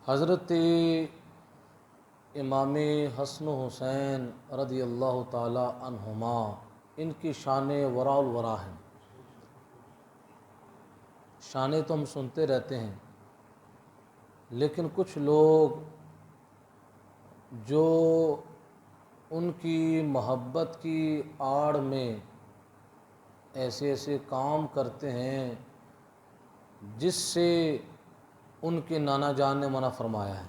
حضرت امام حسن و حسین رضی اللہ تعالی عنہما ان کی شان وراء الورا ہیں۔ شانیں تو ہم سنتے رہتے ہیں، لیکن کچھ لوگ جو ان کی محبت کی آڑ میں ایسے ایسے کام کرتے ہیں جس سے ان کے نانا جان نے منع فرمایا ہے،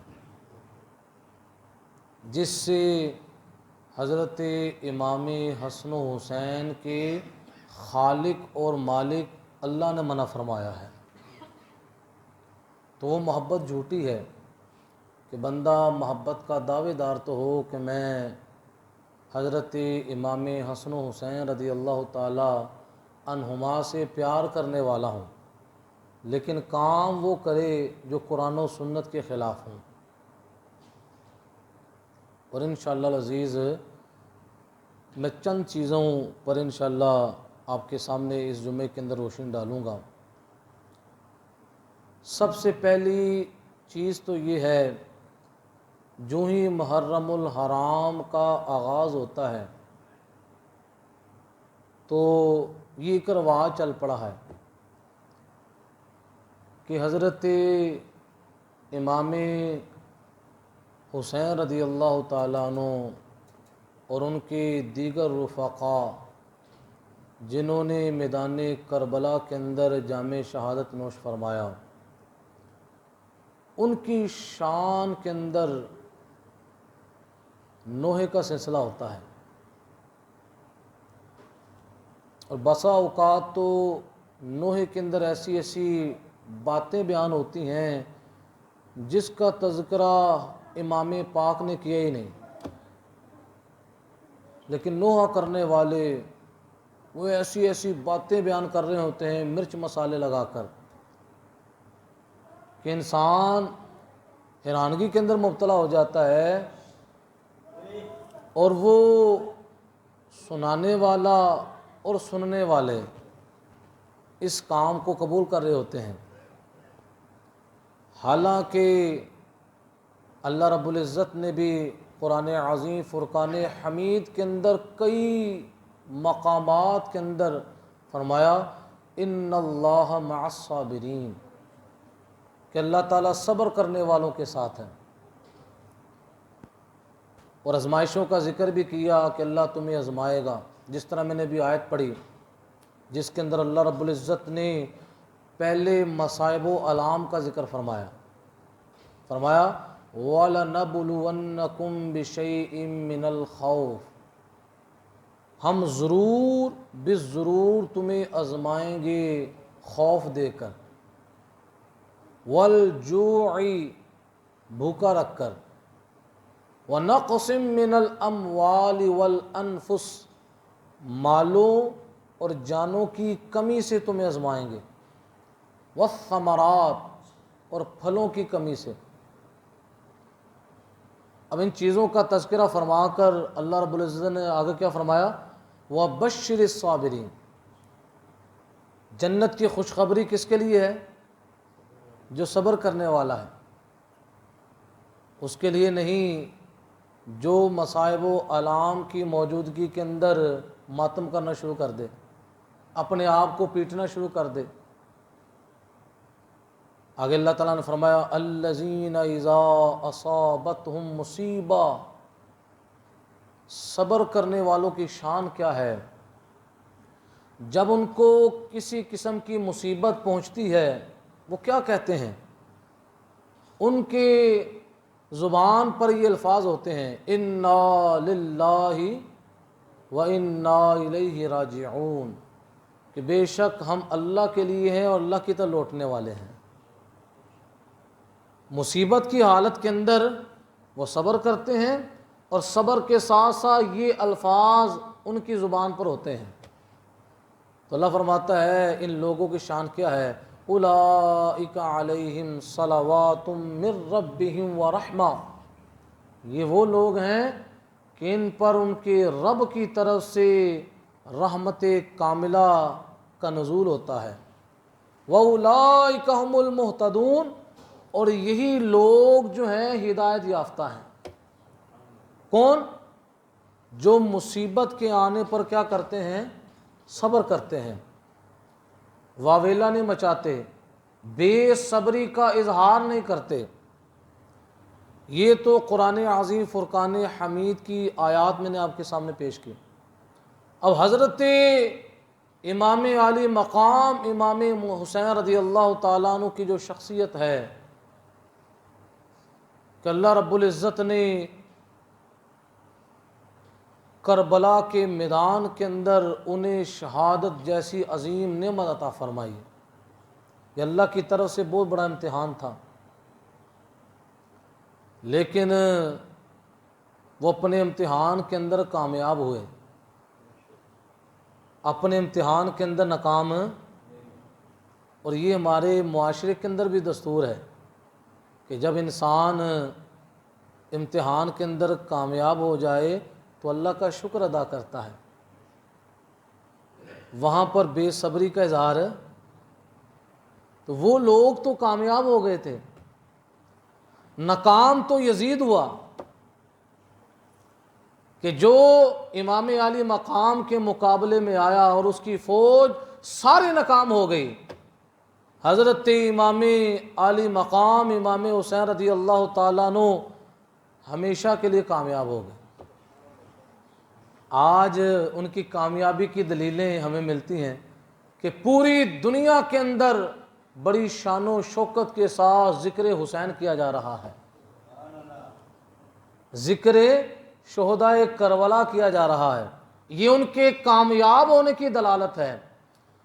جس سے حضرت امام حسن و حسین کے خالق اور مالک اللہ نے منع فرمایا ہے، تو وہ محبت جھوٹی ہے کہ بندہ محبت کا دعوے دار تو ہو کہ میں حضرت امام حسن و حسین رضی اللہ تعالی عنہما سے پیار کرنے والا ہوں، لیکن کام وہ کرے جو قرآن و سنت کے خلاف ہوں۔ اور انشاءاللہ العزیز میں چند چیزوں پر انشاءاللہ آپ کے سامنے اس جمعے کے اندر روشنی ڈالوں گا۔ سب سے پہلی چیز تو یہ ہے، جو ہی محرم الحرام کا آغاز ہوتا ہے تو یہ ایک رواج چل پڑا ہے کہ حضرت امام حسین رضی اللہ تعالیٰ عنہ اور ان کے دیگر رفقا جنہوں نے میدان کربلا کے اندر جام شہادت نوش فرمایا، ان کی شان کے اندر نوحے کا سلسلہ ہوتا ہے، اور بسا اوقات تو نوحے کے اندر ایسی ایسی باتیں بیان ہوتی ہیں جس کا تذکرہ امام پاک نے کیا ہی نہیں، لیکن نوحہ کرنے والے وہ ایسی ایسی باتیں بیان کر رہے ہوتے ہیں مرچ مسالے لگا کر کہ انسان حیرانگی کے اندر مبتلا ہو جاتا ہے، اور وہ سنانے والا اور سننے والے اس کام کو قبول کر رہے ہوتے ہیں، حالانکہ اللہ رب العزت نے بھی قرآن عظیم فرقان حمید کے اندر کئی مقامات کے اندر فرمایا ان اللہ مع الصابرین، کہ اللہ تعالیٰ صبر کرنے والوں کے ساتھ ہے، اور آزمائشوں کا ذکر بھی کیا کہ اللہ تمہیں آزمائے گا، جس طرح میں نے بھی آیت پڑھی جس کے اندر اللہ رب العزت نے پہلے مصائب و علام کا ذکر فرمایا وَلَنَبْلُوَنَّكُمْ بِشَيْءٍ مِّنَ الْخَوْفِ، ہم ضرور تمہیں آزمائیں گے خوف دے کر، وَالْجُوعِ بھوکا رکھ کر، وَنَقْصٍ مِّنَ الْأَمْوَالِ وَالْأَنفُسِ مالوں اور جانوں کی کمی سے تمہیں آزمائیں گے، وَالثَّمَرَاتِ اور پھلوں کی کمی سے۔ اب ان چیزوں کا تذکرہ فرما کر اللہ رب العزت نے آگے کیا فرمایا، وَبَشِّرِ الصَّابِرِينَ، جنت کی خوشخبری کس کے لیے ہے؟ جو صبر کرنے والا ہے، اس کے لیے نہیں جو مصائب و علام کی موجودگی کے اندر ماتم کرنا شروع کر دے، اپنے آپ کو پیٹنا شروع کر دے۔ آگے اللہ تعالیٰ نے فرمایا الذین اذا اصابتہم مصیبہ، صبر کرنے والوں کی شان کیا ہے، جب ان کو کسی قسم کی مصیبت پہنچتی ہے وہ کیا کہتے ہیں؟ ان کے زبان پر یہ الفاظ ہوتے ہیں انا للہ و انا الیہ راجعون، کہ بے شک ہم اللہ کے لیے ہیں اور اللہ کی طرف لوٹنے والے ہیں۔ مصیبت کی حالت کے اندر وہ صبر کرتے ہیں، اور صبر کے ساتھ ساتھ یہ الفاظ ان کی زبان پر ہوتے ہیں۔ تو اللہ فرماتا ہے ان لوگوں کی شان کیا ہے، اولئک علیہم صلوات من ربہم ورحمہ، یہ وہ لوگ ہیں کہ ان پر ان کے رب کی طرف سے رحمت کاملہ کا نزول ہوتا ہے، وَأُولَئِكَ هُمُ الْمُهْتَدُونَ، اور یہی لوگ جو ہیں ہدایت یافتہ ہیں۔ کون؟ جو مصیبت کے آنے پر کیا کرتے ہیں؟ صبر کرتے ہیں، واویلا نہیں مچاتے، بے صبری کا اظہار نہیں کرتے۔ یہ تو قرآن عظیم فرقان حمید کی آیات میں نے آپ کے سامنے پیش کی۔ اب حضرت امام علی مقام امام حسین رضی اللہ تعالیٰ عنہ کی جو شخصیت ہے کہ اللہ رب العزت نے کربلا کے میدان کے اندر انہیں شہادت جیسی عظیم نعمت عطا فرمائی، یہ اللہ کی طرف سے بہت بڑا امتحان تھا، لیکن وہ اپنے امتحان کے اندر کامیاب ہوئے، اپنے امتحان کے اندر ناکام۔ اور یہ ہمارے معاشرے کے اندر بھی دستور ہے کہ جب انسان امتحان کے اندر کامیاب ہو جائے تو اللہ کا شکر ادا کرتا ہے، وہاں پر بے صبری کا اظہار ہے۔ تو وہ لوگ تو کامیاب ہو گئے تھے، ناکام تو یزید ہوا کہ جو امام علی مقام کے مقابلے میں آیا اور اس کی فوج ساری ناکام ہو گئی۔ حضرت امام علی مقام امام حسین رضی اللہ تعالیٰ عنہ ہمیشہ کے لیے کامیاب ہو گئے۔ آج ان کی کامیابی کی دلیلیں ہمیں ملتی ہیں کہ پوری دنیا کے اندر بڑی شان و شوکت کے ساتھ ذکر حسین کیا جا رہا ہے، ذکر شہدائے کربلا کیا جا رہا ہے۔ یہ ان کے کامیاب ہونے کی دلالت ہے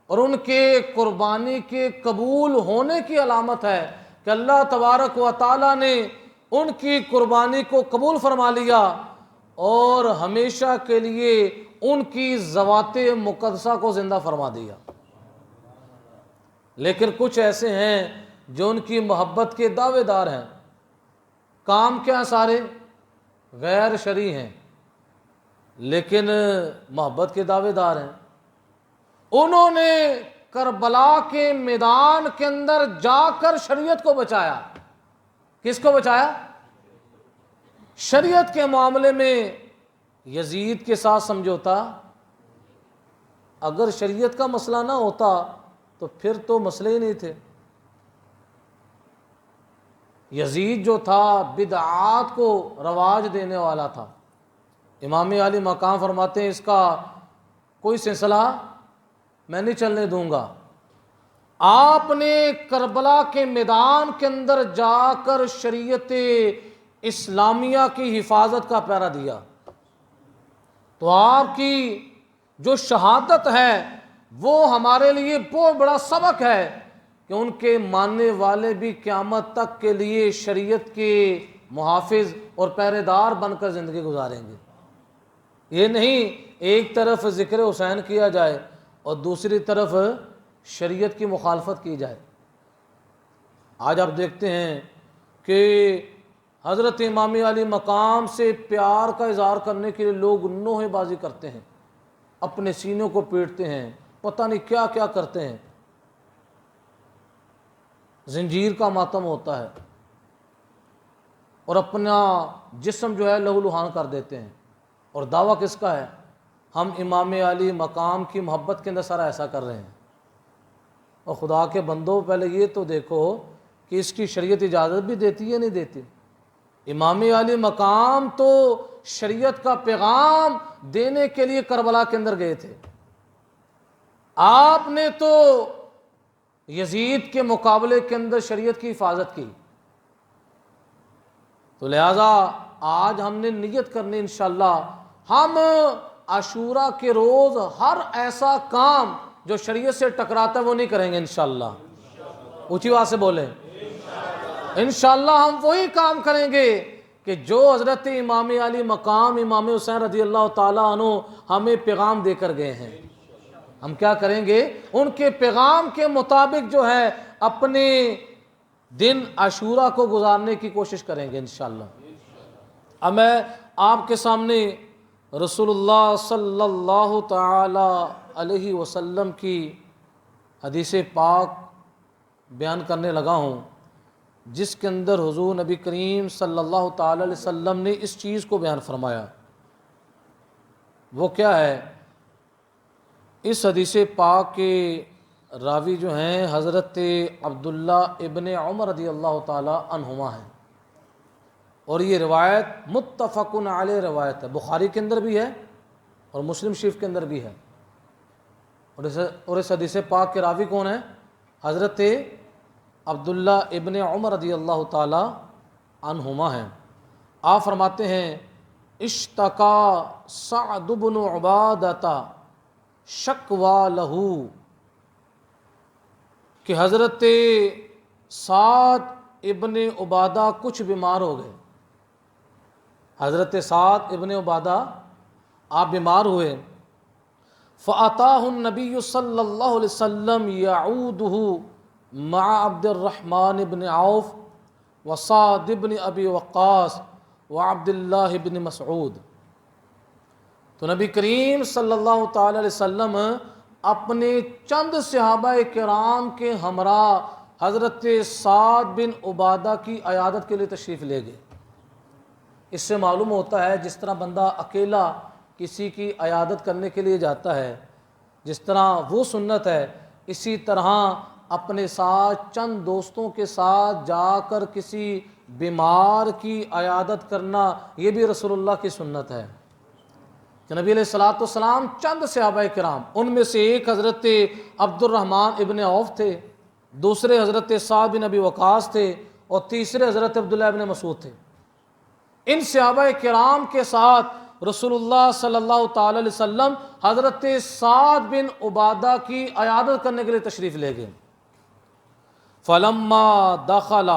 اور ان کے قربانی کے قبول ہونے کی علامت ہے کہ اللہ تبارک و تعالیٰ نے ان کی قربانی کو قبول فرما لیا اور ہمیشہ کے لیے ان کی ذوات مقدسہ کو زندہ فرما دیا۔ لیکن کچھ ایسے ہیں جو ان کی محبت کے دعوے دار ہیں، کام کیا سارے غیر شرعی ہیں لیکن محبت کے دعوے دار ہیں۔ انہوں نے کربلا کے میدان کے اندر جا کر شریعت کو بچایا۔ کس کو بچایا؟ شریعت کے معاملے میں یزید کے ساتھ سمجھوتا، اگر شریعت کا مسئلہ نہ ہوتا تو پھر تو مسئلے ہی نہیں تھے۔ یزید جو تھا بدعات کو رواج دینے والا تھا۔ امام علی مقام فرماتے ہیں اس کا کوئی سلسلہ میں نہیں چلنے دوں گا۔ آپ نے کربلا کے میدان کے اندر جا کر شریعت اسلامیہ کی حفاظت کا پہرا دیا، تو آپ کی جو شہادت ہے وہ ہمارے لیے بہت بڑا سبق ہے کہ ان کے ماننے والے بھی قیامت تک کے لیے شریعت کے محافظ اور پہرے دار بن کر زندگی گزاریں گے۔ یہ نہیں ایک طرف ذکر حسین کیا جائے اور دوسری طرف شریعت کی مخالفت کی جائے۔ آج آپ دیکھتے ہیں کہ حضرت امام علی مقام سے پیار کا اظہار کرنے کے لیے لوگ نوحے بازی کرتے ہیں، اپنے سینوں کو پیٹتے ہیں، پتہ نہیں کیا کیا کرتے ہیں، زنجیر کا ماتم ہوتا ہے اور اپنا جسم جو ہے لہو لہان کر دیتے ہیں، اور دعویٰ کس کا ہے؟ ہم امام علی مقام کی محبت کے اندر سارا ایسا کر رہے ہیں۔ اور خدا کے بندوں پہلے یہ تو دیکھو کہ اس کی شریعت اجازت بھی دیتی ہے نہیں دیتی؟ امام علی مقام تو شریعت کا پیغام دینے کے لیے کربلا کے اندر گئے تھے، آپ نے تو یزید کے مقابلے کے اندر شریعت کی حفاظت کی۔ تو لہذا آج ہم نے نیت کرنی انشاءاللہ ہم عاشورہ کے روز ہر ایسا کام جو شریعت سے ٹکراتا ہے وہ نہیں کریں گے انشاءاللہ۔ اونچی آواز سے بولیں انشاءاللہ ہم وہی کام کریں گے کہ جو حضرت امام علی مقام امام حسین رضی اللہ تعالیٰ عنہ ہمیں پیغام دے کر گئے ہیں۔ ہم کیا کریں گے؟ ان کے پیغام کے مطابق جو ہے اپنے دن عاشورہ کو گزارنے کی کوشش کریں گے انشاءاللہ۔ اب میں آپ کے سامنے رسول اللہ صلی اللہ تعالی علیہ وسلم کی حدیث پاک بیان کرنے لگا ہوں جس کے اندر حضور نبی کریم صلی اللہ تعالی علیہ وسلم نے اس چیز کو بیان فرمایا۔ وہ کیا ہے؟ اس حدیث پاک کے راوی جو ہیں حضرت عبداللہ ابن عمر رضی اللہ تعالی عنہما ہیں، اور یہ روایت متفق علیہ روایت ہے، بخاری کے اندر بھی ہے اور مسلم شریف کے اندر بھی ہے۔ اور اس حدیث پاک کے راوی کون ہیں؟ حضرت عبداللہ ابن عمر رضی اللہ تعالی عنہما ہیں۔ آپ فرماتے ہیں اشتکا سعد بن عبادہ شکوا لہو، کہ حضرت سعد ابن عبادہ کچھ بیمار ہو گئے۔ حضرت سعد ابن عبادہ آپ بیمار ہوئے۔ فَأَتَاهُ النَّبِيُّ صلی اللہ علیہ وسلم يَعُودُهُ مع عبد الرحمن بن عوف وسعد بن ابی وقاص وعبد اللہ بن مسعود۔ تو نبی کریم صلی اللہ تعالی علیہ وسلم اپنے چند صحابہ کرام کے ہمراہ حضرت سعد بن عبادہ کی عیادت کے لیے تشریف لے گئے۔ اس سے معلوم ہوتا ہے جس طرح بندہ اکیلا کسی کی عیادت کرنے کے لیے جاتا ہے، جس طرح وہ سنت ہے، اسی طرح اپنے ساتھ چند دوستوں کے ساتھ جا کر کسی بیمار کی عیادت کرنا یہ بھی رسول اللہ کی سنت ہے۔ کہ نبی علیہ الصلوۃ والسلام چند صحابہ کرام، ان میں سے ایک حضرت عبد الرحمن ابن عوف تھے، دوسرے حضرت سعد بن ابی وقاص تھے، اور تیسرے حضرت عبداللہ ابن مسعود تھے۔ ان صحابہ کرام کے ساتھ رسول اللہ صلی اللہ تعالی علیہ وسلم حضرت سعد بن عبادہ کی عیادت کرنے کے لیے تشریف لے گئے۔ فلما دخل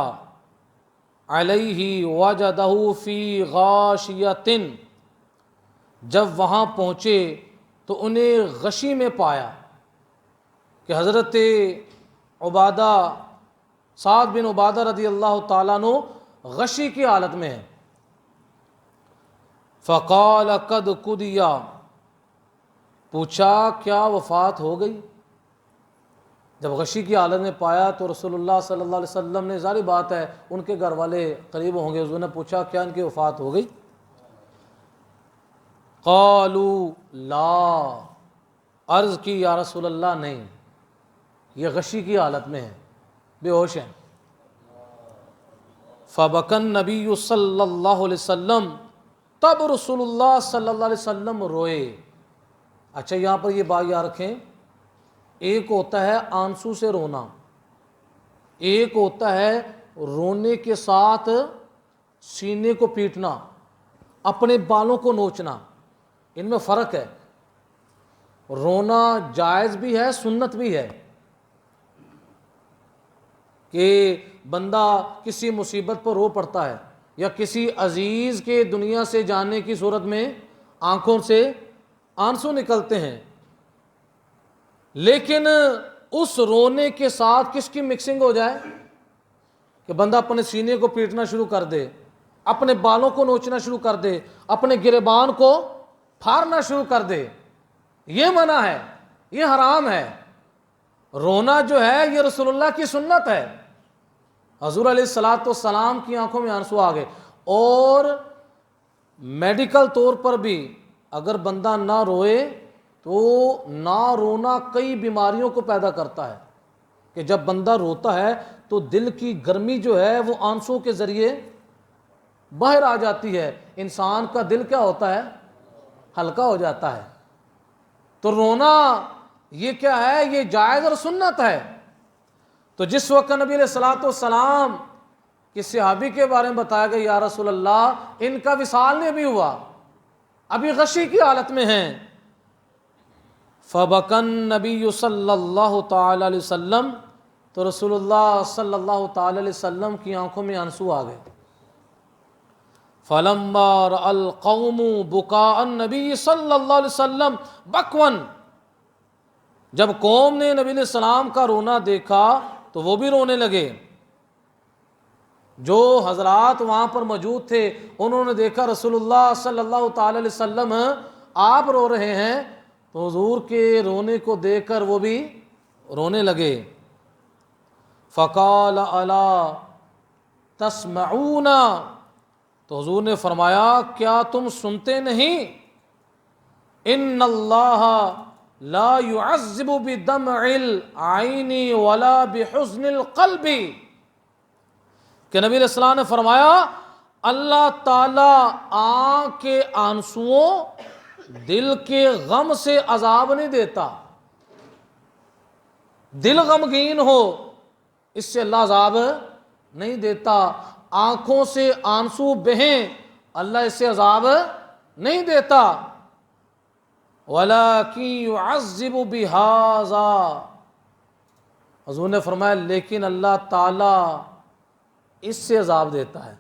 علیہ وجدہ فی غاشیۃ، جب وہاں پہنچے تو انہیں غشی میں پایا کہ حضرت عبادہ سعد بن عبادہ رضی اللہ تعالیٰ عنہ غشی کی حالت میں ہے۔ فقال قد قضیا، پوچھا کیا وفات ہو گئی؟ جب غشی کی حالت میں پایا تو رسول اللہ صلی اللہ علیہ وسلم نے، ظاہر بات ہے ان کے گھر والے قریب ہوں گے، حضور نے پوچھا کیا ان کی وفات ہو گئی؟ قالوا لا، عرض کی یا رسول اللہ نہیں، یہ غشی کی حالت میں ہے، بے ہوش ہیں۔ فبکى النبی صلی اللہ علیہ وسلم، تب رسول اللہ صلی اللہ علیہ وسلم روئے۔ اچھا یہاں پر یہ بات یاد رکھیں، ایک ہوتا ہے آنسو سے رونا، ایک ہوتا ہے رونے کے ساتھ سینے کو پیٹنا، اپنے بالوں کو نوچنا، ان میں فرق ہے۔ رونا جائز بھی ہے، سنت بھی ہے، کہ بندہ کسی مصیبت پر رو پڑتا ہے یا کسی عزیز کے دنیا سے جانے کی صورت میں آنکھوں سے آنسو نکلتے ہیں، لیکن اس رونے کے ساتھ کس کی مکسنگ ہو جائے کہ بندہ اپنے سینے کو پیٹنا شروع کر دے، اپنے بالوں کو نوچنا شروع کر دے، اپنے گریبان کو پھاڑنا شروع کر دے، یہ منع ہے، یہ حرام ہے۔ رونا جو ہے یہ رسول اللہ کی سنت ہے۔ حضور علیہ الصلوۃ والسلام کی آنکھوں میں آنسو آ گئے، اور میڈیکل طور پر بھی اگر بندہ نہ روئے تو نہ رونا کئی بیماریوں کو پیدا کرتا ہے، کہ جب بندہ روتا ہے تو دل کی گرمی جو ہے وہ آنسو کے ذریعے باہر آ جاتی ہے، انسان کا دل کیا ہوتا ہے؟ ہلکا ہو جاتا ہے۔ تو رونا یہ کیا ہے؟ یہ جائز اور سنت ہے۔ تو جس وقت نبی علیہ الصلوۃ والسلام کی صحابی کے بارے میں بتایا گیا یا رسول اللہ ان کا وصال نہیں بھی ہوا، ابھی غشی کی حالت میں ہیں، فبکى النبی صلی اللہ تعالی علیہ وسلم، تو رسول اللہ صلی اللہ تعالی علیہ وسلم کی آنکھوں میں آنسو آ گئے۔ فلما رأى القوم بكاء النبی صلی اللہ علیہ وسلم بکوا، جب قوم نے نبی علیہ السلام کا رونا دیکھا تو وہ بھی رونے لگے۔ جو حضرات وہاں پر موجود تھے انہوں نے دیکھا رسول اللہ صلی اللہ تعالی علیہ وسلم آپ رو رہے ہیں، تو حضور کے رونے کو دیکھ کر وہ بھی رونے لگے۔ فقال الا تسمعون، تو حضور نے فرمایا کیا تم سنتے نہیں؟ ان اللہ لا يعذب بدمع العین ولا بحزن القلب، کہ نبی علیہ السلام نے فرمایا اللہ تعالیٰ آنکھ کے آنسوؤں دل کے غم سے عذاب نہیں دیتا. دل غمگین ہو اس سے اللہ عذاب نہیں دیتا، آنکھوں سے آنسو بہیں اللہ اس سے عذاب نہیں دیتا. وَلَكِنْ يُعَذِّبُ بِهَذَا، حضور نے فرمایا لیکن اللہ تعالیٰ اس سے عذاب دیتا ہے.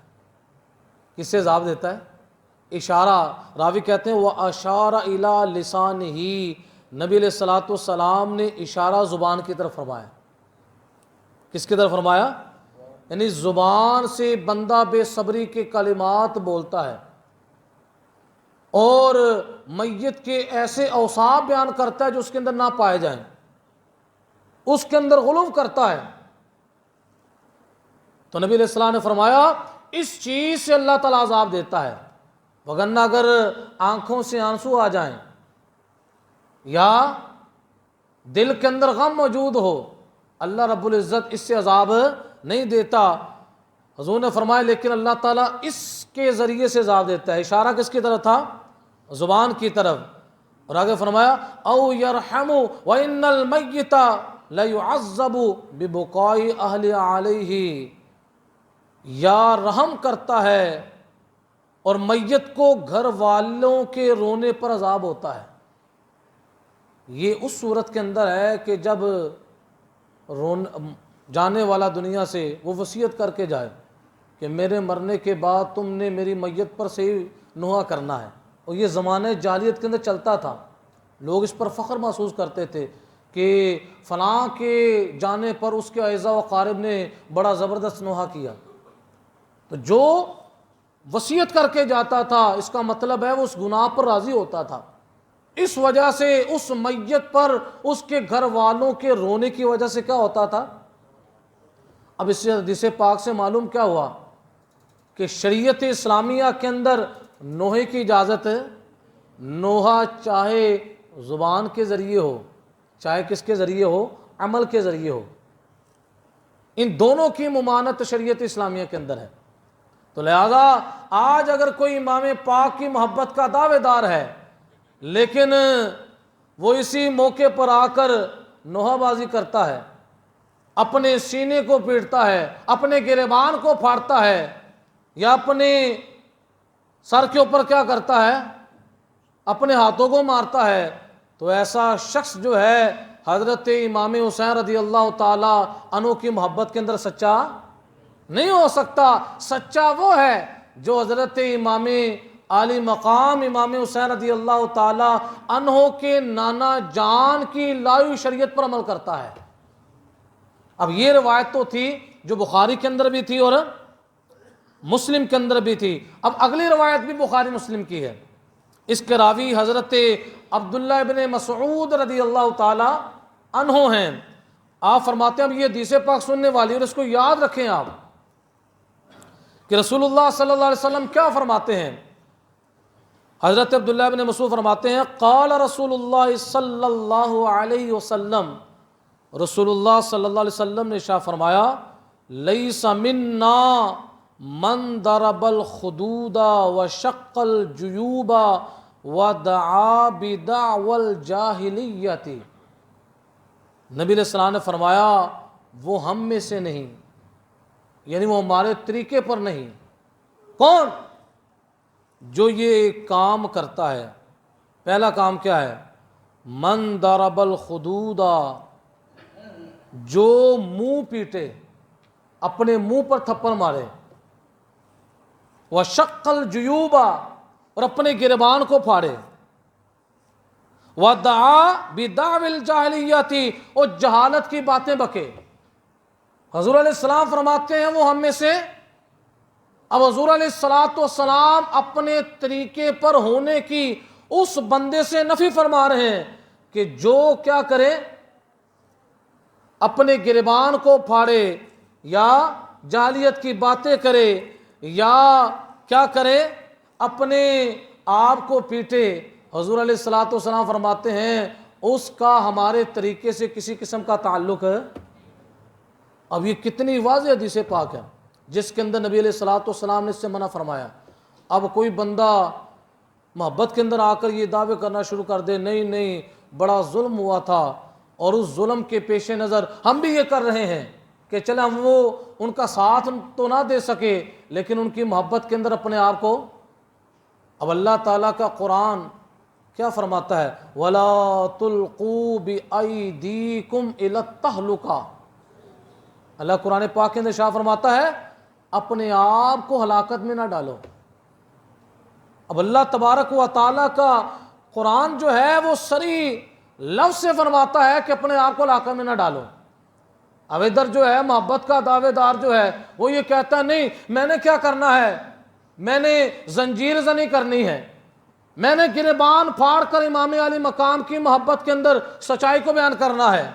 کس سے عذاب دیتا ہے؟ اشارہ، راوی کہتے ہیں وَأَشَارَ إِلَى لِسَانِهِ، نبی علیہ الصلوۃ والسلام نے اشارہ زبان کی طرف فرمایا. کس کی طرف فرمایا؟ یعنی زبان سے بندہ بے صبری کے کلمات بولتا ہے اور میت کے ایسے اوصاف بیان کرتا ہے جو اس کے اندر نہ پائے جائیں، اس کے اندر غلو کرتا ہے. تو نبی علیہ السلام نے فرمایا اس چیز سے اللہ تعالیٰ عذاب دیتا ہے، وگرنہ اگر آنکھوں سے آنسو آ جائیں یا دل کے اندر غم موجود ہو اللہ رب العزت اس سے عذاب نہیں دیتا. حضور نے فرمایا لیکن اللہ تعالیٰ اس کے ذریعے سے عذاب دیتا ہے. اشارہ کس کی طرف تھا؟ زبان کی طرف. اور آگے فرمایا او یرحم وان المیت لیعذب ببکاء اہل علیہ، یا رحم کرتا ہے اور میت کو گھر والوں کے رونے پر عذاب ہوتا ہے. یہ اس صورت کے اندر ہے کہ جب جانے والا دنیا سے وہ وصیت کر کے جائے کہ میرے مرنے کے بعد تم نے میری میت پر صحیح نوحہ کرنا ہے. اور یہ زمانے جاہلیت کے اندر چلتا تھا، لوگ اس پر فخر محسوس کرتے تھے کہ فلاں کے جانے پر اس کے اعزاء و اقارب نے بڑا زبردست نوحہ کیا. تو جو وصیت کر کے جاتا تھا اس کا مطلب ہے وہ اس گناہ پر راضی ہوتا تھا. اس وجہ سے اس میت پر اس کے گھر والوں کے رونے کی وجہ سے کیا ہوتا تھا؟ اب اس حدیث پاک سے معلوم کیا ہوا کہ شریعت اسلامیہ کے اندر نوحے کی اجازت ہے. نوحہ چاہے زبان کے ذریعے ہو چاہے کس کے ذریعے ہو، عمل کے ذریعے ہو، ان دونوں کی ممانعت شریعت اسلامیہ کے اندر ہے. تو لہذا آج اگر کوئی امام پاک کی محبت کا دعوے دار ہے لیکن وہ اسی موقع پر آ کر نوحہ بازی کرتا ہے، اپنے سینے کو پیٹتا ہے، اپنے گریبان کو پھاڑتا ہے یا اپنے سر کے اوپر کیا کرتا ہے، اپنے ہاتھوں کو مارتا ہے، تو ایسا شخص جو ہے حضرت امام حسین رضی اللہ تعالی عنہ کی محبت کے اندر سچا نہیں ہو سکتا. سچا وہ ہے جو حضرت امام عالی مقام امام حسین رضی اللہ تعالی عنہ کے نانا جان کی لائی شریعت پر عمل کرتا ہے. اب یہ روایت تو تھی جو بخاری کے اندر بھی تھی اور مسلم کے اندر بھی تھی. اب اگلی روایت بھی بخاری مسلم کی ہے. اس کے راوی حضرت عبداللہ ابن مسعود رضی اللہ تعالی عنہ ہیں. آپ فرماتے ہیں اب یہ حدیث پاک سننے والی اور اس کو یاد رکھیں آپ کہ رسول اللہ صلی اللہ علیہ وسلم کیا فرماتے ہیں. حضرت عبداللہ ابن مسعود فرماتے ہیں قال رسول اللہ صلی اللہ علیہ وسلم، رسول اللہ صلی اللہ علیہ وسلم نے ارشاد فرمایا لیس منا من ضرب الخدود وشق الجیوب ودعا بدعوى الجاہلیت. نبی علیہ السلام نے فرمایا وہ ہم میں سے نہیں، یعنی وہ ہمارے طریقے پر نہیں. کون؟ جو یہ کام کرتا ہے. پہلا کام کیا ہے؟ من ضرب الخدود، جو منہ پیٹے، اپنے منہ پر تھپڑ مارے، وشق الجیوب، اور اپنے گریبان کو پھاڑے، ودعا بدعوى الجاہلیت، اور جہالت کی باتیں بکے. حضور علیہ السلام فرماتے ہیں وہ ہم میں سے. اب حضور علیہ السلام اپنے طریقے پر ہونے کی اس بندے سے نفی فرما رہے ہیں کہ جو کیا کرے، اپنے گریبان کو پھاڑے یا جاہلیت کی باتیں کرے یا کیا کرے اپنے آپ کو پیٹے، حضور علیہ الصلوۃ والسلام فرماتے ہیں اس کا ہمارے طریقے سے کسی قسم کا تعلق ہے۔ اب یہ کتنی واضح حدیث پاک ہے جس کے اندر نبی علیہ الصلوۃ والسلام نے اس سے منع فرمایا۔ اب کوئی بندہ محبت کے اندر آ کر یہ دعوے کرنا شروع کر دے نہیں بڑا ظلم ہوا تھا اور اس ظلم کے پیش نظر ہم بھی یہ کر رہے ہیں کہ چلے ہم وہ ان کا ساتھ تو نہ دے سکے لیکن ان کی محبت کے اندر اپنے آپ کو، اب اللہ تعالیٰ کا قرآن کیا فرماتا ہے، وَلَا تُلْقُوا بِأَيْدِيكُمْ إِلَى التَّهْلُكَةِ، اللہ قرآن پاک کے اندر ارشاد فرماتا ہے اپنے آپ کو ہلاکت میں نہ ڈالو۔ اب اللہ تبارک و تعالیٰ کا قرآن جو ہے وہ صریح لفظ سے فرماتا ہے کہ اپنے آپ کو ہلاکت میں نہ ڈالو۔ اب ادھر جو ہے محبت کا دعوے دار جو ہے وہ یہ کہتا ہے نہیں میں نے کیا کرنا ہے، میں نے زنجیر زنی کرنی ہے، میں نے گریبان پھاڑ کر امام علی مقام کی محبت کے اندر سچائی کو بیان کرنا ہے،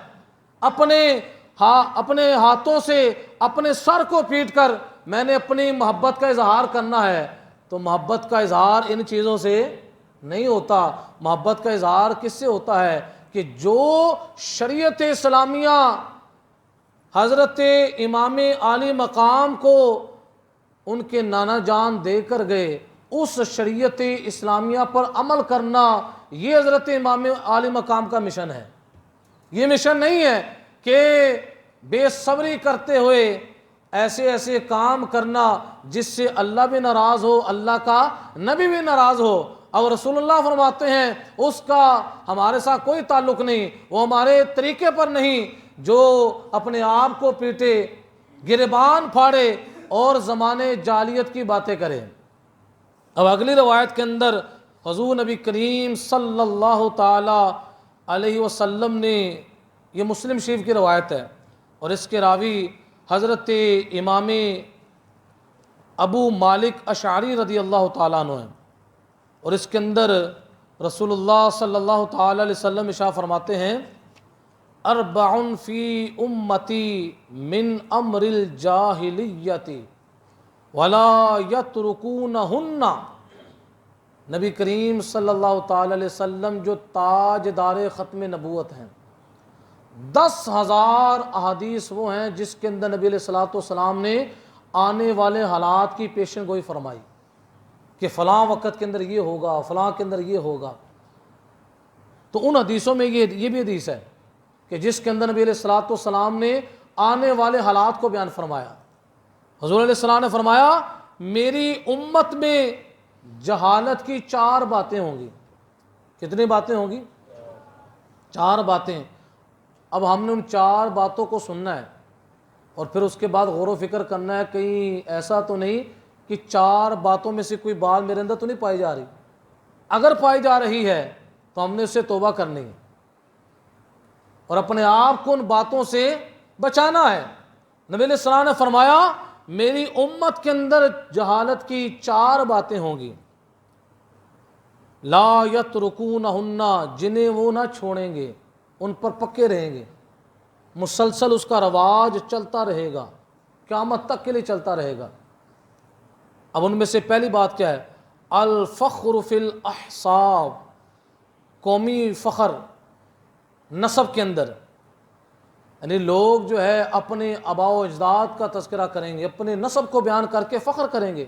اپنے ہاتھوں سے اپنے سر کو پیٹ کر میں نے اپنی محبت کا اظہار کرنا ہے۔ تو محبت کا اظہار ان چیزوں سے نہیں ہوتا، محبت کا اظہار کس سے ہوتا ہے کہ جو شریعت اسلامیہ حضرت امام عالی مقام کو ان کے نانا جان دے کر گئے اس شریعت اسلامیہ پر عمل کرنا، یہ حضرت امام عالی مقام کا مشن ہے۔ یہ مشن نہیں ہے کہ بے صبری کرتے ہوئے ایسے ایسے کام کرنا جس سے اللہ بھی ناراض ہو، اللہ کا نبی بھی ناراض ہو، اور رسول اللہ فرماتے ہیں اس کا ہمارے ساتھ کوئی تعلق نہیں، وہ ہمارے طریقے پر نہیں، جو اپنے آپ کو پیٹے، گریبان پھاڑے اور زمانے جاہلیت کی باتیں کرے۔ اب اگلی روایت کے اندر حضور نبی کریم صلی اللہ تعالی علیہ وسلم نے، یہ مسلم شریف کی روایت ہے اور اس کے راوی حضرت امام ابو مالک اشعری رضی اللہ تعالیٰ عنہ ہیں، اور اس کے اندر رسول اللہ صلی اللہ تعالی علیہ وسلم ارشاد فرماتے ہیں اربع فی امتی من امر الجاہلیت ولا یترکونہن، نبی کریم صلی اللہ تعالی علیہ وسلم جو تاجدار ختم نبوت ہیں، 10,000 احادیث وہ ہیں جس کے اندر نبی علیہ الصلوۃ والسلام نے آنے والے حالات کی پیشن گوئی فرمائی کہ فلاں وقت کے اندر یہ ہوگا، فلاں کے اندر یہ ہوگا۔ تو ان حدیثوں میں یہ بھی حدیث ہے کہ جس کے اندر نبی علیہ الصلوۃ والسلام نے آنے والے حالات کو بیان فرمایا۔ حضور علیہ السلام نے فرمایا میری امت میں جہالت کی 4 باتیں ہوں گی۔ کتنی باتیں ہوں گی؟ 4 باتیں۔ اب ہم نے ان 4 باتوں کو سننا ہے اور پھر اس کے بعد غور و فکر کرنا ہے کہیں ایسا تو نہیں کہ 4 باتوں میں سے کوئی بات میرے اندر تو نہیں پائی جا رہی، اگر پائی جا رہی ہے تو ہم نے اس سے توبہ کرنی ہے اور اپنے آپ کو ان باتوں سے بچانا ہے۔ نبی علیہ السلام نے فرمایا میری امت کے اندر جہالت کی 4 باتیں ہوں گی، لا یترکونہن، جنہیں وہ نہ چھوڑیں گے، ان پر پکے رہیں گے، مسلسل اس کا رواج چلتا رہے گا، قیامت تک کے لیے چلتا رہے گا۔ اب ان میں سے پہلی بات کیا ہے؟ الفخر فی الاحساب، قومی فخر نسب کے اندر، یعنی لوگ جو ہے اپنے آباء و اجداد کا تذکرہ کریں گے، اپنے نسب کو بیان کر کے فخر کریں گے،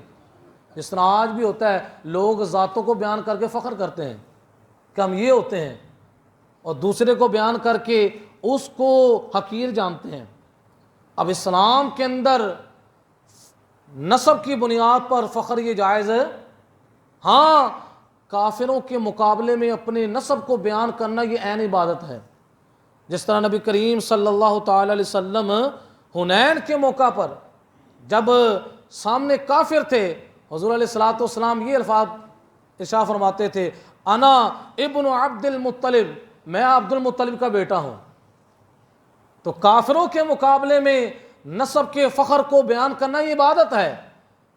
جس طرح آج بھی ہوتا ہے لوگ ذاتوں کو بیان کر کے فخر کرتے ہیں کہ ہم یہ ہوتے ہیں، اور دوسرے کو بیان کر کے اس کو حقیر جانتے ہیں۔ اب اسلام کے اندر نسب کی بنیاد پر فخر یہ جائز ہے، ہاں کافروں کے مقابلے میں اپنے نسب کو بیان کرنا یہ عین عبادت ہے۔ جس طرح نبی کریم صلی اللہ تعالی علیہ وسلم حنین کے موقع پر جب سامنے کافر تھے، حضور علیہ الصلوۃ والسلام یہ الفاظ ارشاد فرماتے تھے انا ابن عبد المطلب، میں عبد المطلب کا بیٹا ہوں۔ تو کافروں کے مقابلے میں نسب کے فخر کو بیان کرنا یہ عبادت ہے،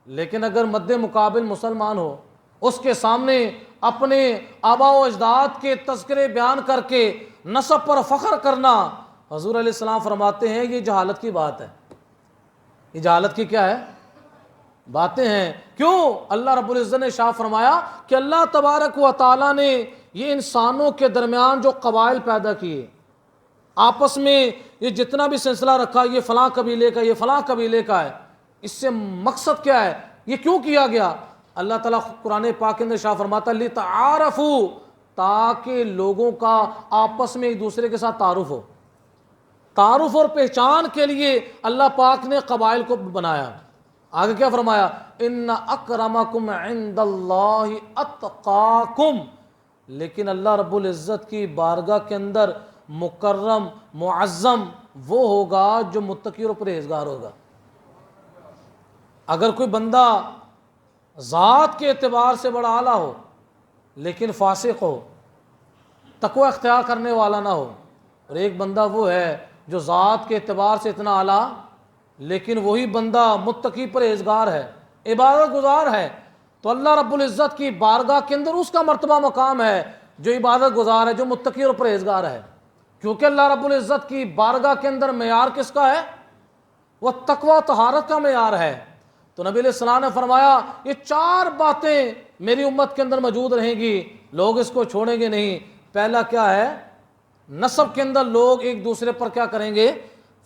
لیکن اگر مد مقابل مسلمان ہو، اس کے سامنے اپنے آباء و اجداد کے تذکرے بیان کر کے نسب پر فخر کرنا، حضور علیہ السلام فرماتے ہیں یہ جہالت کی بات ہے۔ یہ جہالت کی کیا ہے؟ باتیں ہیں. کیوں؟ اللہ رب العزت نے شاہ فرمایا کہ اللہ تبارک و تعالیٰ نے یہ انسانوں کے درمیان جو قبائل پیدا کیے، آپس میں یہ جتنا بھی سلسلہ رکھا، یہ فلاں قبیلے کا، یہ فلاں قبیلے کا ہے، اس سے مقصد کیا ہے؟ یہ کیوں کیا گیا؟ اللہ تعالیٰ قرآن پاک کے اندر شاہ فرماتا ہے لِتَعَارَفُوا، تاکہ لوگوں کا آپس میں ایک دوسرے کے ساتھ تعارف ہو. تعارف اور پہچان کے لیے اللہ پاک نے قبائل کو بنایا. آگے کیا فرمایا؟ ان اکرمکم عند اللہ اتقاکم، لیکن اللہ رب العزت کی بارگاہ کے اندر مکرم معظم وہ ہوگا جو متقی اور پرہیزگار ہوگا. اگر کوئی بندہ ذات کے اعتبار سے بڑا اعلیٰ ہو لیکن فاسق ہو، تقوی اختیار کرنے والا نہ ہو، اور ایک بندہ وہ ہے جو ذات کے اعتبار سے اتنا اعلیٰ لیکن وہی بندہ متقی پرہیزگار ہے، عبادت گزار ہے، تو اللہ رب العزت کی بارگاہ کے اندر اس کا مرتبہ مقام ہے جو عبادت گزار ہے، جو متقی اور پرہیزگار ہے. کیونکہ اللہ رب العزت کی بارگاہ کے اندر معیار کس کا ہے؟ وہ تقوی طہارت کا معیار ہے. تو نبی علیہ السلام نے فرمایا یہ 4 باتیں میری امت کے اندر موجود رہیں گی، لوگ اس کو چھوڑیں گے نہیں. پہلا کیا ہے؟ نسب کے اندر لوگ ایک دوسرے پر کیا کریں گے؟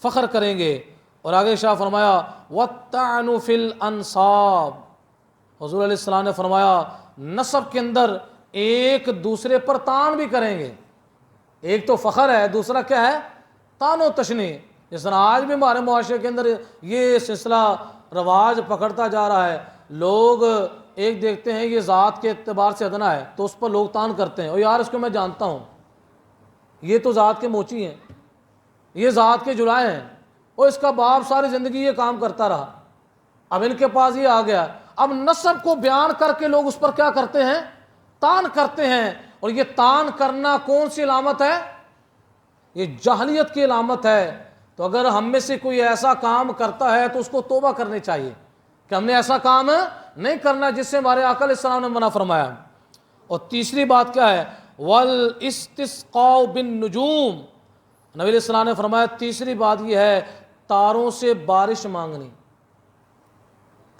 فخر کریں گے. اور آگے شاہ فرمایا وَالطَّعْنُ فِي الْأَنْصَابِ، حضور علیہ السلام نے فرمایا نسب کے اندر ایک دوسرے پر طعن بھی کریں گے. ایک تو فخر ہے، دوسرا کیا ہے؟ طعن و تشنیع. جس طرح آج بھی ہمارے معاشرے کے اندر یہ سلسلہ رواج پکڑتا جا رہا ہے. لوگ ایک دیکھتے ہیں یہ ذات کے اعتبار سے ادنا ہے تو اس پر لوگ طعن کرتے ہیں، اور یار اس کو میں جانتا ہوں، یہ تو ذات کے موچی ہیں، یہ ذات کے جلائے ہیں، اور اس کا باپ ساری زندگی یہ کام کرتا رہا، اب ان کے پاس یہ آ گیا. اب نسب کو بیان کر کے لوگ اس پر کیا کرتے ہیں؟ طعن کرتے ہیں. اور یہ طعن کرنا کون سی علامت ہے؟ یہ جاہلیت کی علامت ہے. تو اگر ہم میں سے کوئی ایسا کام کرتا ہے تو اس کو توبہ کرنی چاہیے کہ ہم نے ایسا کام نہیں کرنا جس سے ہمارے آقا علیہ السلام نے منع فرمایا. اور تیسری بات کیا ہے؟ وَالْإِسْتِسْقَاءُ بِالنُّجُومِ، نبی علیہ السلام نے فرمایا تیسری بات یہ ہے تاروں سے بارش مانگنی.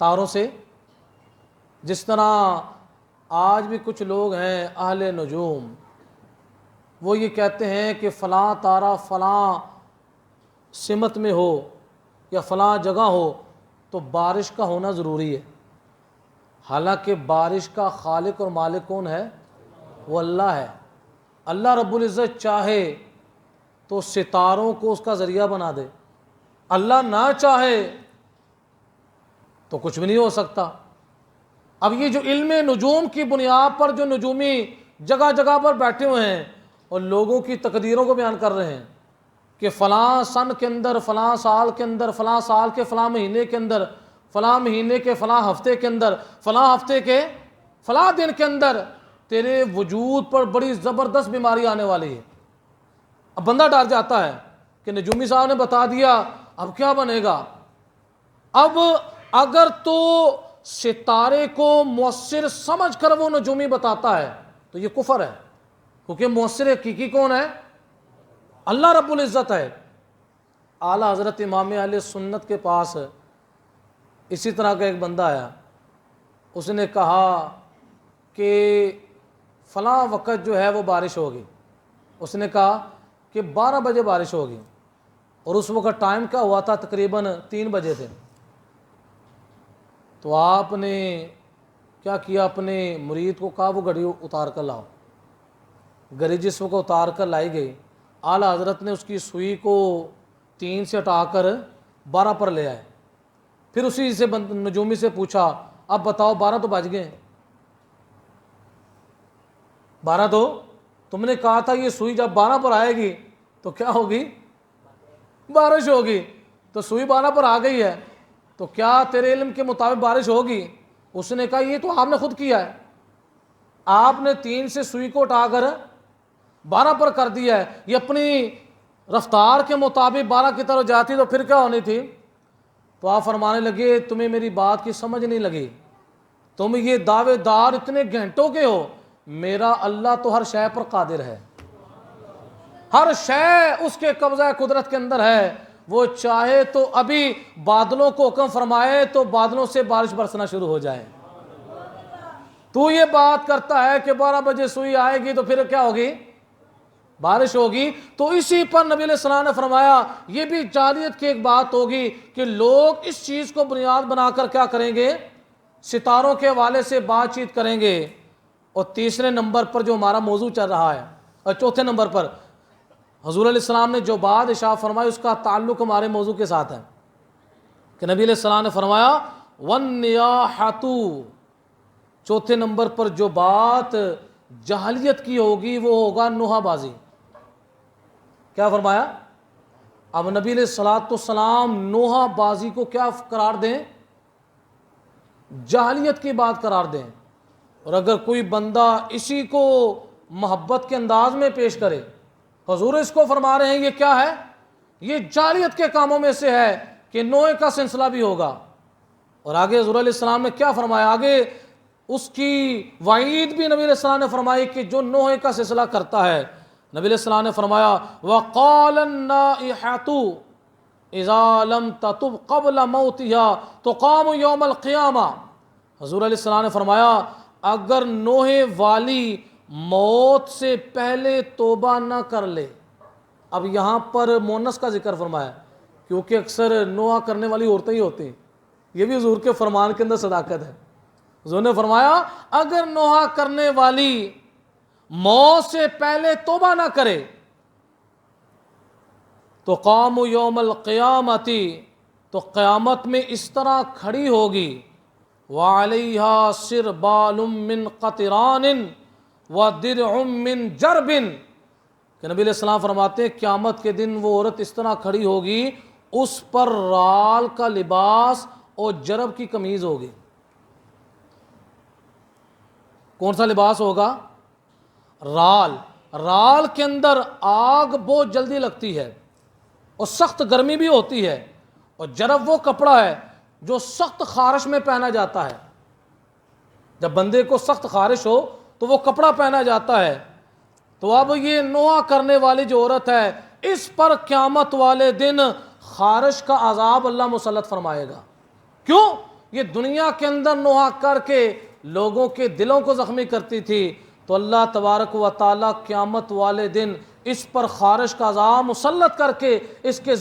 تاروں سے، جس طرح آج بھی کچھ لوگ ہیں اہل نجوم، وہ یہ کہتے ہیں کہ فلاں تارہ فلاں سمت میں ہو یا فلاں جگہ ہو تو بارش کا ہونا ضروری ہے. حالانکہ بارش کا خالق اور مالک کون ہے؟ وہ اللہ ہے. اللہ رب العزت چاہے تو ستاروں کو اس کا ذریعہ بنا دے، اللہ نہ چاہے تو کچھ بھی نہیں ہو سکتا. اب یہ جو علم نجوم کی بنیاد پر جو نجومی جگہ جگہ پر بیٹھے ہوئے ہیں اور لوگوں کی تقدیروں کو بیان کر رہے ہیں کہ فلاں سن کے اندر، فلاں سال کے اندر، فلاں سال کے فلاں مہینے کے اندر، فلاں مہینے کے فلاں ہفتے کے اندر، فلاں ہفتے کے فلاں دن کے اندر تیرے وجود پر بڑی زبردست بیماری آنے والی ہے. اب بندہ ڈر جاتا ہے کہ نجومی صاحب نے بتا دیا، اب کیا بنے گا؟ اب اگر تو ستارے کو مؤثر سمجھ کر وہ نجومی بتاتا ہے تو یہ کفر ہے، کیونکہ مؤثر حقیقی کون ہے؟ اللہ رب العزت ہے. اعلیٰ حضرت امام اہل سنت کے پاس اسی طرح کا ایک بندہ آیا، اس نے کہا کہ فلاں وقت جو ہے وہ بارش ہوگی. اس نے کہا کہ 12 بجے بارش ہوگی، اور اس وقت ٹائم کیا ہوا تھا؟ تقریباً 3 بجے تھے. تو آپ نے کیا کیا؟ اپنے مرید کو کہا وہ گھڑی اتار کر لاؤ. گھڑی جس وقت اتار کر لائی گئی، اعلیٰ حضرت نے اس کی سوئی کو 3 سے ہٹا کر 12 پر لے آئے. پھر اسی سے نجومی سے پوچھا اب بتاؤ 12 تو بج گئے، 12 تو تم نے کہا تھا یہ سوئی جب 12 پر آئے گی تو کیا ہوگی؟ بارش ہوگی. تو سوئی 12 پر آ گئی ہے تو کیا تیرے علم کے مطابق بارش ہوگی؟ اس نے کہا یہ تو آپ نے خود کیا ہے، آپ نے 3 سے سوئی کو اٹھا کر 12 پر کر دیا ہے. یہ اپنی رفتار کے مطابق 12 کی طرف جاتی تو پھر کیا ہونی تھی؟ تو آپ فرمانے لگے تمہیں میری بات کی سمجھ نہیں لگی، تم یہ دعوے دار اتنے گھنٹوں کے ہو، میرا اللہ تو ہر شے پر قادر ہے، ہر شے اس کے قبضہ قدرت کے اندر ہے. وہ چاہے تو ابھی بادلوں کو حکم فرمائے تو بادلوں سے بارش برسنا شروع ہو جائے۔ تو یہ بات کرتا ہے کہ 12 بجے سوئی آئے گی تو پھر کیا ہوگی؟ بارش ہوگی۔ تو اسی پر نبی علیہ السلام نے فرمایا یہ بھی جاہلیت کی ایک بات ہوگی کہ لوگ اس چیز کو بنیاد بنا کر کیا کریں گے؟ ستاروں کے حوالے سے بات چیت کریں گے۔ اور تیسرے نمبر پر جو ہمارا موضوع چل رہا ہے، اور چوتھے نمبر پر حضور علیہ السلام نے جو بات ارشاد فرمائی اس کا تعلق ہمارے موضوع کے ساتھ ہے کہ نبی علیہ السلام نے فرمایا وَالنِّيَاحَةُ، چوتھے نمبر پر جو بات جاہلیت کی ہوگی وہ ہوگا نوحہ بازی۔ کیا فرمایا؟ اب نبی علیہ السلام نوحہ بازی کو کیا قرار دیں؟ جاہلیت کی بات قرار دیں۔ اور اگر کوئی بندہ اسی کو محبت کے انداز میں پیش کرے، حضور اس کو فرما رہے ہیں یہ کیا ہے؟ یہ جاہلیت کے کاموں میں سے ہے کہ نوح کا سلسلہ بھی ہوگا۔ اور آگے حضور علیہ السلام نے کیا فرمایا؟ آگے اس کی وعید بھی نبی علیہ السلام نے فرمائی کہ جو نوح کا سلسلہ کرتا ہے، نبی علیہ السلام نے فرمایا وَقَالَ النَّائِحَةُ اِذَا لَمْ تَتُبْ قَبْلَ مَوْتِهَا تُقَامُ يَوْمَ الْقِيَامَةِ۔ حضور علیہ السلام نے فرمایا اگر نوح والی موت سے پہلے توبہ نہ کر لے، اب یہاں پر مونس کا ذکر فرمایا کیونکہ اکثر نوحہ کرنے والی عورتیں ہی ہوتی ہیں، یہ بھی حضور کے فرمان کے اندر صداقت ہے۔ حضور نے فرمایا اگر نوحہ کرنے والی موت سے پہلے توبہ نہ کرے تو قام یوم القیامتی، تو قیامت میں اس طرح کھڑی ہوگی وعلیہا سربال من قطران ودرع من جرب، کہ نبی علیہ السلام فرماتے ہیں قیامت کے دن وہ عورت اس طرح کھڑی ہوگی اس پر رال کا لباس اور جرب کی قمیض ہوگی۔ کون سا لباس ہوگا؟ رال۔ رال کے اندر آگ بہت جلدی لگتی ہے اور سخت گرمی بھی ہوتی ہے، اور جرب وہ کپڑا ہے جو سخت خارش میں پہنا جاتا ہے۔ جب بندے کو سخت خارش ہو تو وہ کپڑا پہنا جاتا ہے۔ تو اب یہ نوحہ کرنے والی جو عورت ہے اس پر قیامت والے دن خارش کا عذاب اللہ مسلط فرمائے گا۔ کیوں؟ یہ دنیا کے اندر نوحہ کر کے لوگوں کے دلوں کو زخمی کرتی تھی، تو اللہ تبارک و تعالیٰ قیامت والے دن اس پر خارش کا عذاب مسلط کر کے اس کے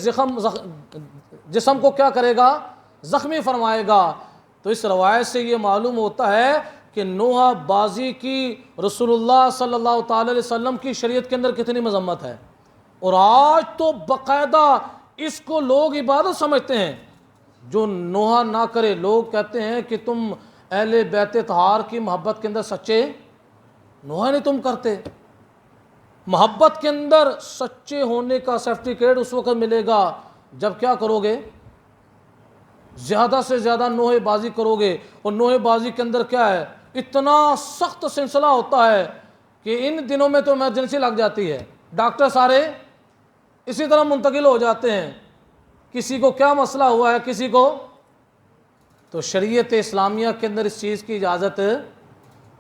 جسم کو کیا کرے گا؟ زخمی فرمائے گا۔ تو اس روایت سے یہ معلوم ہوتا ہے کہ نوحہ بازی کی رسول اللہ صلی اللہ تعالی علیہ وسلم کی شریعت کے اندر کتنی مذمت ہے، اور آج تو باقاعدہ اس کو لوگ عبادت سمجھتے ہیں۔ جو نوحہ نہ کرے، لوگ کہتے ہیں کہ تم اہل بیت طہار کی محبت کے اندر سچے نوحہ نہیں تم کرتے۔ محبت کے اندر سچے ہونے کا سرٹیفکیٹ اس وقت ملے گا جب کیا کرو گے؟ زیادہ سے زیادہ نوحہ بازی کرو گے۔ اور نوحہ بازی کے اندر کیا ہے؟ اتنا سخت سلسلہ ہوتا ہے کہ ان دنوں میں تو ایمرجنسی لگ جاتی ہے، ڈاکٹر سارے اسی طرح منتقل ہو جاتے ہیں، کسی کو کیا مسئلہ ہوا ہے کسی کو۔ تو شریعت اسلامیہ کے اندر اس چیز کی اجازت ہے۔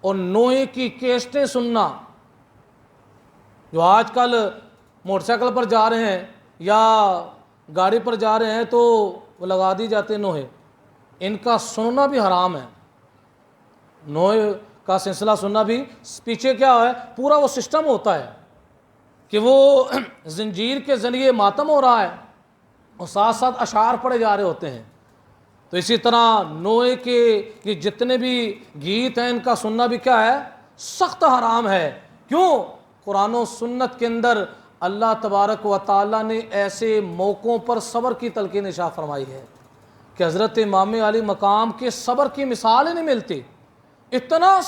اور نوحے کی کیسٹیں سننا، جو آج کل موٹر سائیکل پر جا رہے ہیں یا گاڑی پر جا رہے ہیں تو وہ لگا دی جاتے ہیں نوحے، ان کا سننا بھی حرام ہے۔ نوحے کا سلسلہ سننا بھی، پیچھے کیا ہے؟ پورا وہ سسٹم ہوتا ہے کہ وہ زنجیر کے ذریعے ماتم ہو رہا ہے اور ساتھ ساتھ اشعار پڑھے جا رہے ہوتے ہیں۔ تو اسی طرح نوحے کے یہ جتنے بھی گیت ہیں ان کا سننا بھی کیا ہے؟ سخت حرام ہے۔ کیوں؟ قرآن و سنت کے اندر اللہ تبارک و تعالیٰ نے ایسے موقعوں پر صبر کی تلقین ارشاد فرمائی ہے کہ حضرت امام علی مقام کے صبر کی مثال ہی نہیں ملتی۔ اتنا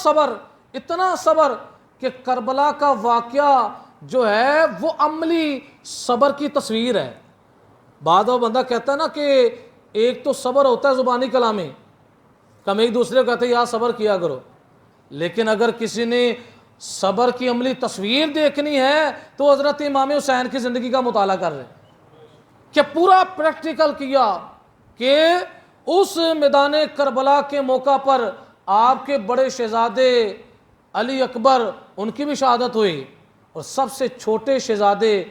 صبر کہ کربلا کا واقعہ جو ہے وہ عملی صبر کی تصویر ہے۔ بعد وہ بندہ کہتا ہے نا کہ ایک تو صبر ہوتا ہے زبانی کلامی، کم ایک دوسرے کو کہتے ہیں یا صبر کیا کرو، لیکن اگر کسی نے صبر کی عملی تصویر دیکھنی ہے تو حضرت امام حسین کی زندگی کا مطالعہ کر رہے کہ پورا پریکٹیکل کیا کہ اس میدان کربلا کے موقع پر آپ کے بڑے شہزادے علی اکبر ان کی بھی شہادت ہوئی، اور سب سے چھوٹے شہزادے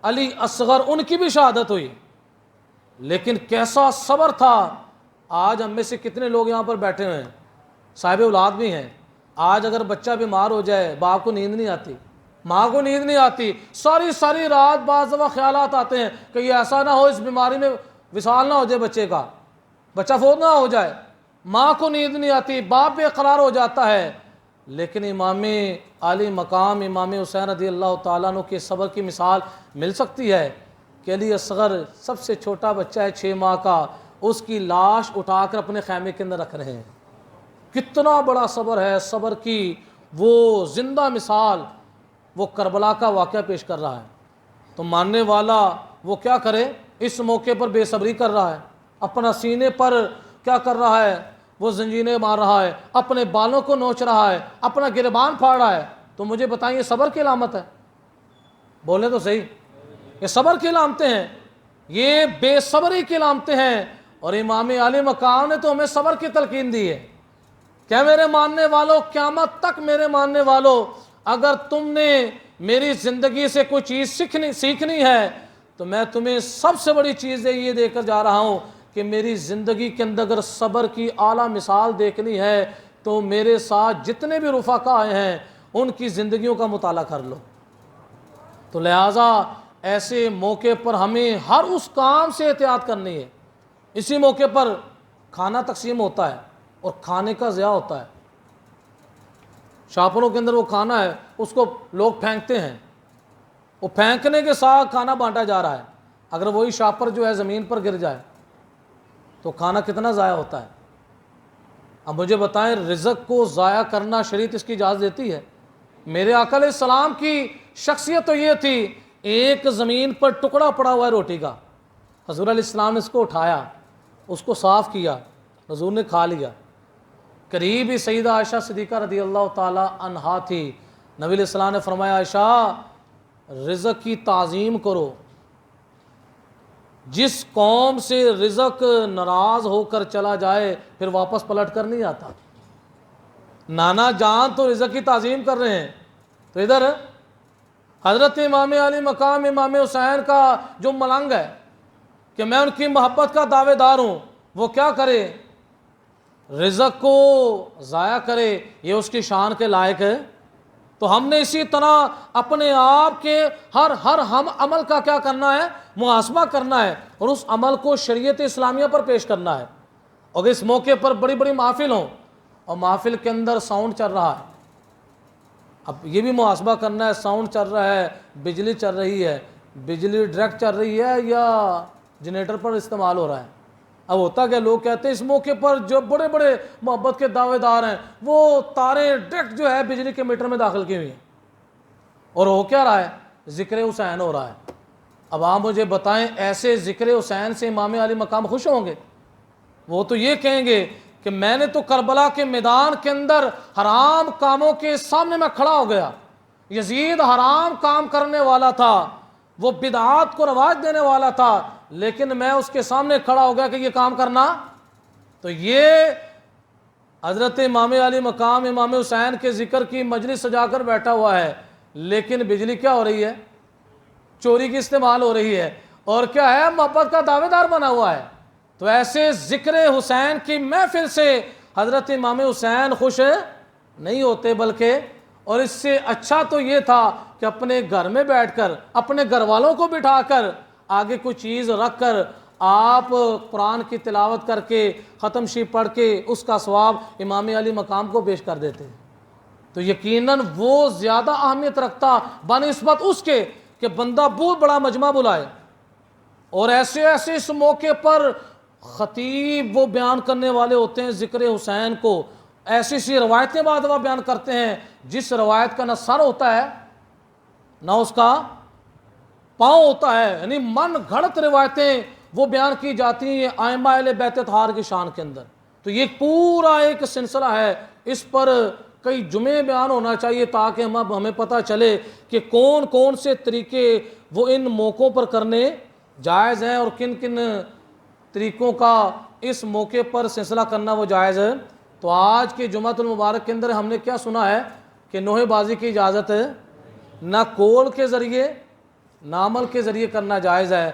علی اصغر ان کی بھی شہادت ہوئی۔ لیکن کیسا صبر تھا. آج ہم میں سے کتنے لوگ یہاں پر بیٹھے ہوئے ہیں صاحب اولاد بھی ہیں. آج اگر بچہ بیمار ہو جائے باپ کو نیند نہیں آتی, ماں کو نیند نہیں آتی, ساری رات بعض دفعہ خیالات آتے ہیں کہ یہ ایسا نہ ہو اس بیماری میں وصال نہ ہو جائے بچے کا, بچہ فوت نہ ہو جائے. ماں کو نیند نہیں آتی, باپ بے قرار ہو جاتا ہے. لیکن امام عالی مقام امام حسین رضی اللہ تعالیٰ عنہ کے صبر کی مثال مل سکتی ہے کہ علی اصغر سب سے چھوٹا بچہ ہے 6 ماہ کا, اس کی لاش اٹھا کر اپنے خیمے کے اندر رکھ رہے ہیں. کتنا بڑا صبر ہے. صبر کی وہ زندہ مثال وہ کربلا کا واقعہ پیش کر رہا ہے. تو ماننے والا وہ کیا کرے, اس موقع پر بے صبری کر رہا ہے, اپنا سینے پر کیا کر رہا ہے, وہ زنجیریں مار رہا ہے, اپنے بالوں کو نوچ رہا ہے, اپنا گریبان پھاڑ رہا ہے. تو مجھے بتائیں یہ صبر کی علامت ہے؟ بولے تو صحیح, یہ صبر کی علامتیں ہیں, یہ بے صبری کی علامتیں ہیں. اور امام عالی مقام نے تو ہمیں صبر کی تلقین دی ہے. کیا میرے ماننے والوں, قیامت تک میرے ماننے والوں, اگر تم نے میری زندگی سے کوئی چیز سیکھنی ہے تو میں تمہیں سب سے بڑی چیز یہ دے کر جا رہا ہوں کہ میری زندگی کے اندر اگر صبر کی اعلیٰ مثال دیکھنی ہے تو میرے ساتھ جتنے بھی رفقا آئے ہیں ان کی زندگیوں کا مطالعہ کر لو. تو لہٰذا ایسے موقع پر ہمیں ہر اس کام سے احتیاط کرنی ہے. اسی موقع پر کھانا تقسیم ہوتا ہے اور کھانے کا ضیاع ہوتا ہے. شاپروں کے اندر وہ کھانا ہے اس کو لوگ پھینکتے ہیں, وہ پھینکنے کے ساتھ کھانا بانٹا جا رہا ہے. اگر وہی شاپر جو ہے زمین پر گر جائے تو کھانا کتنا ضائع ہوتا ہے. اب مجھے بتائیں رزق کو ضائع کرنا شریعت اس کی اجازت دیتی ہے؟ میرے آقا علیہ السلام کی شخصیت تو یہ تھی, ایک زمین پر ٹکڑا پڑا ہوا ہے روٹی کا, حضور علیہ السلام نے اس کو اٹھایا, اس کو صاف کیا, حضور نے کھا لیا. قریب ہی سیدہ عائشہ صدیقہ رضی اللہ تعالی عنہا تھی. نبی علیہ السلام نے فرمایا عائشہ رزق کی تعظیم کرو, جس قوم سے رزق ناراض ہو کر چلا جائے پھر واپس پلٹ کر نہیں آتا. نانا جان تو رزق کی تعظیم کر رہے ہیں, تو ادھر حضرت امام علی مقام امام حسین کا جو ملنگ ہے کہ میں ان کی محبت کا دعوے دار ہوں, وہ کیا کرے, رزق کو ضائع کرے, یہ اس کی شان کے لائق ہے. تو ہم نے اسی طرح اپنے آپ کے ہر ہم عمل کا کیا کرنا ہے, محاسبہ کرنا ہے, اور اس عمل کو شریعت اسلامیہ پر پیش کرنا ہے. اور اس موقع پر بڑی بڑی محافل ہوں اور محافل کے اندر ساؤنڈ چل رہا ہے, اب یہ بھی محاسبہ کرنا ہے, ساؤنڈ چل رہا ہے, بجلی چل رہی ہے, بجلی ڈائریکٹ چل رہی ہے یا جنریٹر پر استعمال ہو رہا ہے. اب ہوتا کیا, لوگ کہتے ہیں اس موقع پر جو بڑے بڑے محبت کے دعوے دار ہیں وہ تاریں ڈائریکٹ جو ہے بجلی کے میٹر میں داخل کی ہوئی ہیں, اور ہو کیا رہا ہے, ذکر حسین ہو رہا ہے. اب آپ مجھے بتائیں ایسے ذکر حسین سے امام علی مقام خوش ہوں گے؟ وہ تو یہ کہیں گے کہ میں نے تو کربلا کے میدان کے اندر حرام کاموں کے سامنے میں کھڑا ہو گیا. یزید حرام کام کرنے والا تھا, وہ بدعات کو رواج دینے والا تھا, لیکن میں اس کے سامنے کھڑا ہو گیا کہ یہ کام کرنا. تو یہ حضرت امام علی مقام امام حسین کے ذکر کی مجلس سجا کر بیٹھا ہوا ہے, لیکن بجلی کیا ہو رہی ہے, چوری کی استعمال ہو رہی ہے, اور کیا ہے, محبت کا دعوے دار بنا ہوا ہے. تو ایسے ذکر حسین کی محفل سے حضرت امام حسین خوش نہیں ہوتے, بلکہ اور اس سے اچھا تو یہ تھا کہ اپنے گھر میں بیٹھ کر اپنے گھر والوں کو بٹھا کر آگے کوئی چیز رکھ کر آپ قرآن کی تلاوت کر کے ختم شریف پڑھ کے اس کا ثواب امام علی مقام کو پیش کر دیتے. تو یقیناً وہ زیادہ اہمیت رکھتا بنسبت اس کے کہ بندہ بہت بڑا مجمع بلائے, اور ایسے ایسے اس موقع پر خطیب وہ بیان کرنے والے ہوتے ہیں ذکر حسین کو, ایسی سی روایتیں بعد وہ بیان کرتے ہیں جس روایت کا نہ سر ہوتا ہے نہ اس کا پاؤں ہوتا ہے, یعنی من گھڑت روایتیں وہ بیان کی جاتی ہیں ائمہ اہل بیت اطہار کی شان کے اندر. تو یہ پورا ایک سلسلہ ہے, اس پر کئی جمعے بیان ہونا چاہیے تاکہ ہمیں پتہ چلے کہ کون کون سے طریقے وہ ان موقعوں پر کرنے جائز ہیں اور کن کن طریقوں کا اس موقع پر سلسلہ کرنا وہ جائز ہے. تو آج کے جمعۃ المبارک کے اندر ہم نے کیا سنا ہے کہ نوحے بازی کی اجازت ہے, نہ کول کے ذریعے نہ عمل کے ذریعے کرنا جائز ہے.